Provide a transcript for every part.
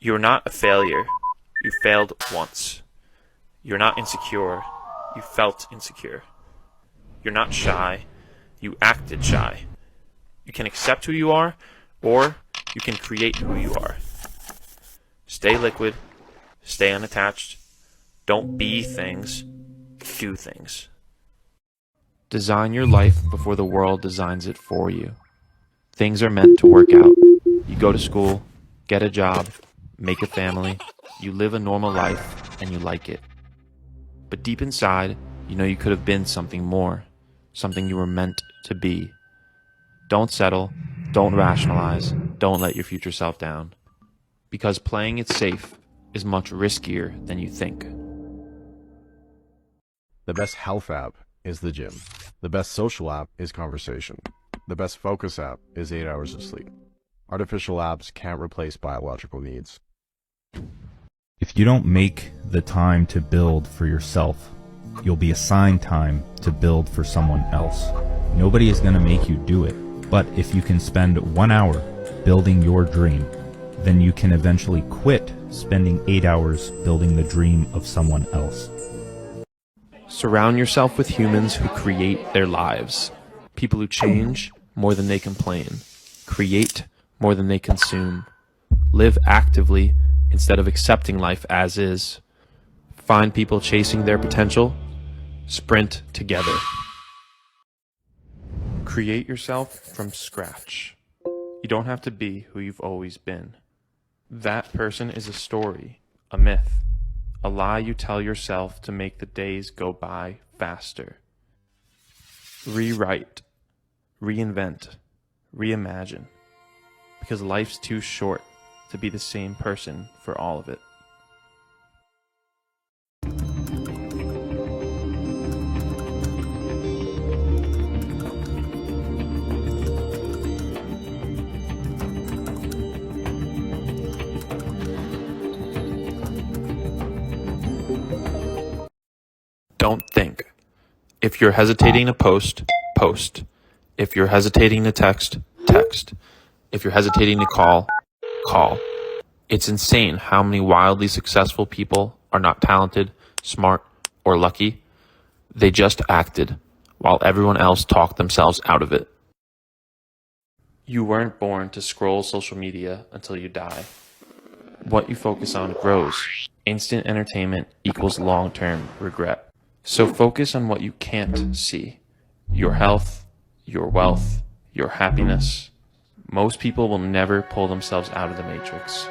You're not a failure. You failed once. You're not insecure. You felt insecure. You're not shy. You acted shy. You can accept who you are, or you can create who you are. Stay liquid. Stay unattached. Don't be things. Do things. Design your life before the world designs it for you. Things are meant to work out. You go to school, get a job, make a family, you live a normal life, and you like it. But deep inside, you know you could have been something more, something you were meant to be. Don't settle, don't rationalize, don't let your future self down. Because playing it safe is much riskier than you think. The best health app is the gym. The best social app is conversation. The best focus app is 8 hours of sleep. Artificial apps can't replace biological needs. If you don't make the time to build for yourself, you'll be assigned time to build for someone else. Nobody is going to make you do it, but if you can spend 1 hour building your dream, then you can eventually quit spending 8 hours building the dream of someone else. Surround yourself with humans who create their lives. People who change more than they complain. Create more than they consume. Live actively instead of accepting life as is. Find people chasing their potential. Sprint together. Create yourself from scratch. You don't have to be who you've always been. That person is a story, a myth, a lie you tell yourself to make the days go by faster. Rewrite, reinvent, reimagine. Because life's too short to be the same person for all of it. Don't think. If you're hesitating to post, post. If you're hesitating to text, text. If you're hesitating to call, call. It's insane how many wildly successful people are not talented, smart, or lucky. They just acted, while everyone else talked themselves out of it. You weren't born to scroll social media until you die. What you focus on grows. Instant entertainment equals long-term regret. So focus on what you can't see. Your health, your wealth, your happiness. Most people will never pull themselves out of the matrix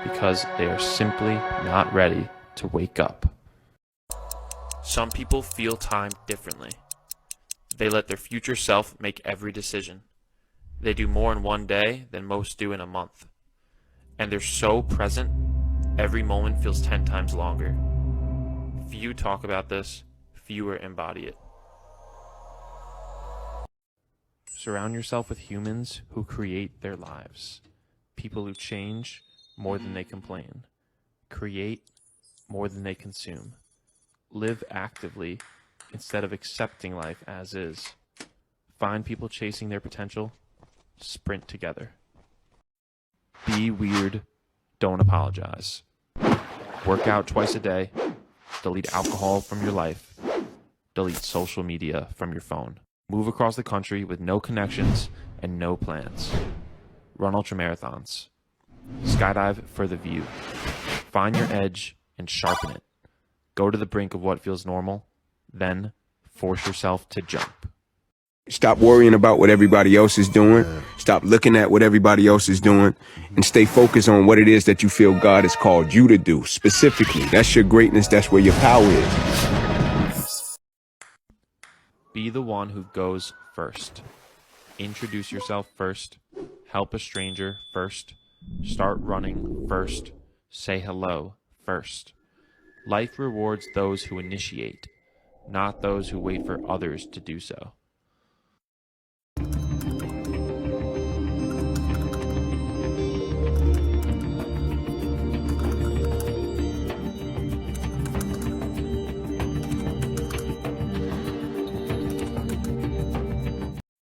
because they are simply not ready to wake up. Some people feel time differently. They let their future self make every decision. They do more in one day than most do in a month. And they're so present, every moment feels 10 times longer. Few talk about this, fewer embody it. Surround yourself with humans who create their lives. People who change more than they complain. Create more than they consume. Live actively instead of accepting life as is. Find people chasing their potential. Sprint together. Be weird. Don't apologize. Work out twice a day. Delete alcohol from your life. Delete social media from your phone. Move across the country with no connections and no plans. Run ultramarathons. Skydive for the view. Find your edge and sharpen it. Go to the brink of what feels normal, then force yourself to jump. Stop worrying about what everybody else is doing. Stop looking at what everybody else is doing and stay focused on what it is that you feel God has called you to do. Specifically, that's your greatness. That's where your power is. Be the one who goes first. Introduce yourself first. Help a stranger first. Start running first. Say hello first. Life rewards those who initiate, not those who wait for others to do so.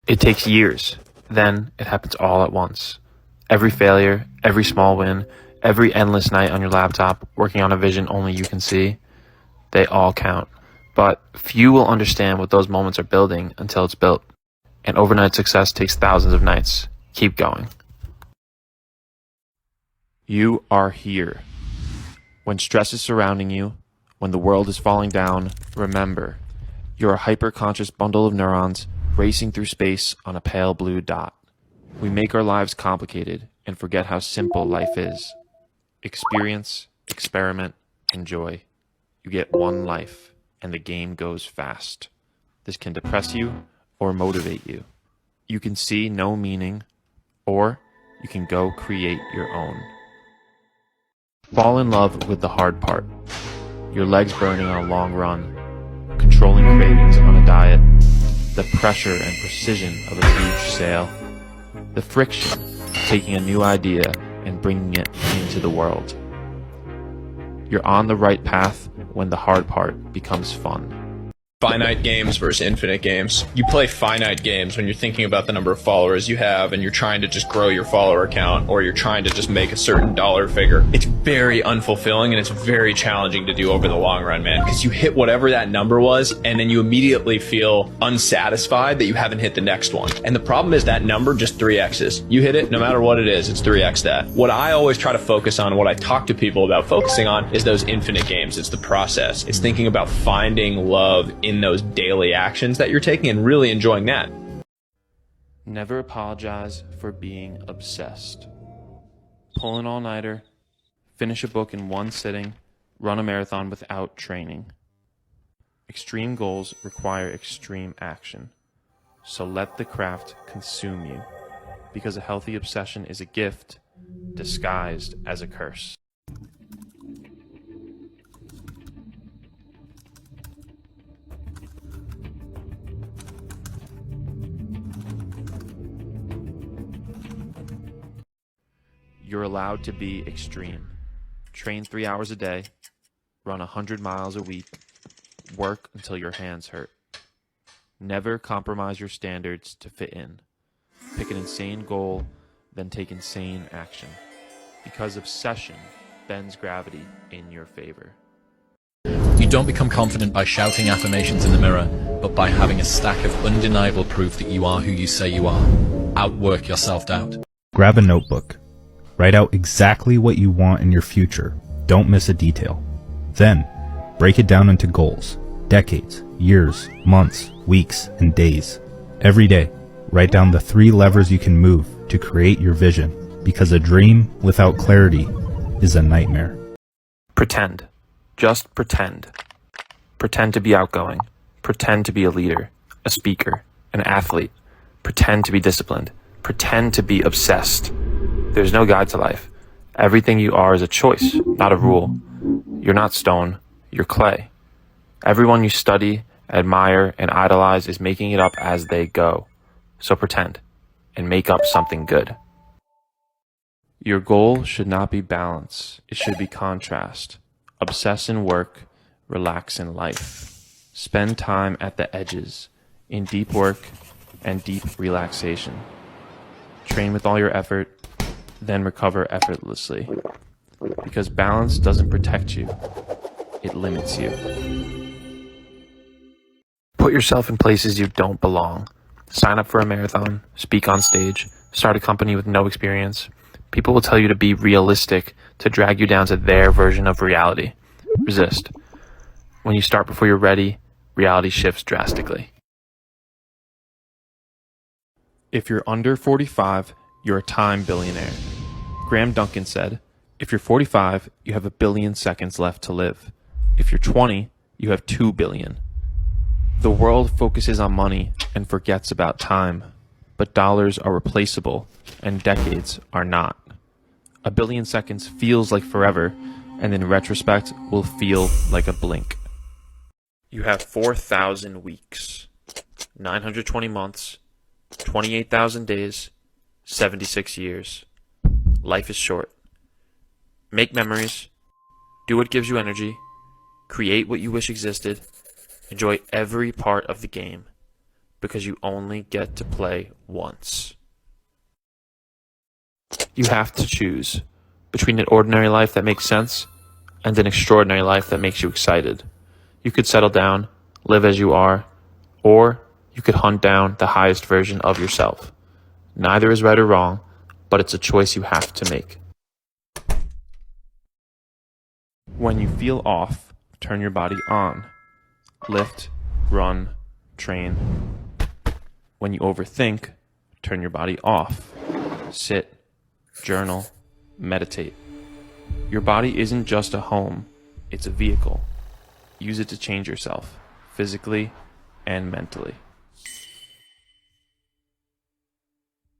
It takes years. Then it happens all at once. Every failure, every small win, every endless night on your laptop working on a vision only you can see, they all count. But few will understand what those moments are building until it's built. And overnight success takes thousands of nights. Keep going. You are here. When stress is surrounding you, when the world is falling down, remember, you're a hyper-conscious bundle of neurons racing through space on a pale blue dot. We make our lives complicated and forget how simple life is. Experience, experiment, enjoy. You get one life, and the game goes fast. This can depress you or motivate you. You can see no meaning, or you can go create your own. Fall in love with the hard part. Your legs burning on a long run, controlling cravings on a diet, the pressure and precision of a huge sale, the friction of taking a new idea and bringing it into the world. You're on the right path when the hard part becomes fun. Finite games versus infinite games. You play finite games when you're thinking about the number of followers you have and you're trying to just grow your follower count, or you're trying to just make a certain dollar figure. It's very unfulfilling and it's very challenging to do over the long run, man, because you hit whatever that number was and then you immediately feel unsatisfied that you haven't hit the next one. And the problem is that number just 3x's. You hit it, no matter what it is, it's 3x that. What I always try to focus on, what I talk to people about focusing on, is those infinite games. It's the process. It's thinking about finding love in those daily actions that you're taking and really enjoying that. Never apologize for being obsessed. Pull an all-nighter, finish a book in one sitting, run a marathon without training. Extreme goals require extreme action. So let the craft consume you, because a healthy obsession is a gift disguised as a curse. You're allowed to be extreme. Train 3 hours a day, run 100 miles a week, work until your hands hurt. Never compromise your standards to fit in. Pick an insane goal, then take insane action. Because obsession bends gravity in your favor. You don't become confident by shouting affirmations in the mirror, but by having a stack of undeniable proof that you are who you say you are. Outwork your self-doubt. Grab a notebook. Write out exactly what you want in your future. Don't miss a detail. Then, break it down into goals, decades, years, months, weeks, and days. Every day, write down the 3 levers you can move to create your vision, because a dream without clarity is a nightmare. Pretend. Just pretend. Pretend to be outgoing. Pretend to be a leader, a speaker, an athlete. Pretend to be disciplined. Pretend to be obsessed. There's no guide to life. Everything you are is a choice, not a rule. You're not stone, you're clay. Everyone you study, admire, and idolize is making it up as they go. So pretend, and make up something good. Your goal should not be balance, it should be contrast. Obsess in work, relax in life. Spend time at the edges, in deep work and deep relaxation. Train with all your effort, then recover effortlessly. Because balance doesn't protect you, it limits you. Put yourself in places you don't belong. Sign up for a marathon, speak on stage, start a company with no experience. People will tell you to be realistic, to drag you down to their version of reality. Resist. When you start before you're ready, reality shifts drastically. If you're under 45, you're a time billionaire. Graham Duncan said, if you're 45, you have 1 billion seconds left to live. If you're 20, you have 2 billion. The world focuses on money and forgets about time, but dollars are replaceable and decades are not. 1 billion seconds feels like forever, and in retrospect will feel like a blink. You have 4,000 weeks, 920 months, 28,000 days, 76 years. Life is short. Make memories. Do what gives you energy. Create what you wish existed. Enjoy every part of the game, because you only get to play once. You have to choose. between an ordinary life that makes sense and an extraordinary life that makes you excited. You could settle down, live as you are, or you could hunt down the highest version of yourself. Neither is right or wrong, but it's a choice you have to make. When you feel off, turn your body on. Lift, run, train. When you overthink, turn your body off. Sit, journal, meditate. Your body isn't just a home, it's a vehicle. Use it to change yourself, physically and mentally.